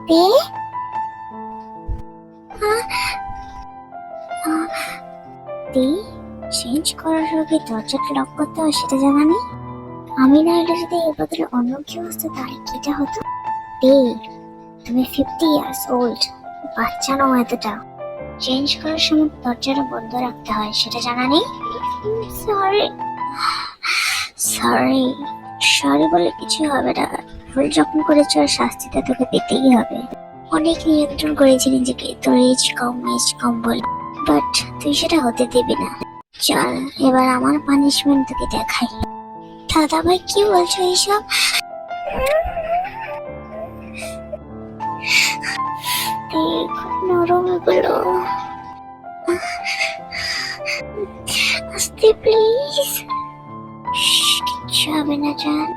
তে তে চেঞ্জ করার আগে দরজাটা লক করতে হয় সেটা জানা নেই। আমি না এলে যদি এর বদলে অন্য কেউ আসতো তাহলে কিটা হতো। তে তুমি 50 ইয়ার্স ওল্ড, বাচ্চা নও এতটা। চেঞ্জ করার সময় দরজাটা বন্ধ রাখতে হয় সেটা জানা নেই। সরি সরি সরি বলে কিছু হবে না। ভুল যখন করেছ আর শাস্তিটা তোকে পেতেই হবে। অনেক নিয়ন্ত্রণ করেছি নিজেকে, তোর এজ কম বলে, বাট তুই সেটা হতে দিবি না। চল এবার আমার পানিশমেন্ট তোকে দেখাই। দাদা ভাই কি বলছো এইসব? খুব নরম এগুলো, আস্তে প্লিজ। কিচ্ছু হবে না জান।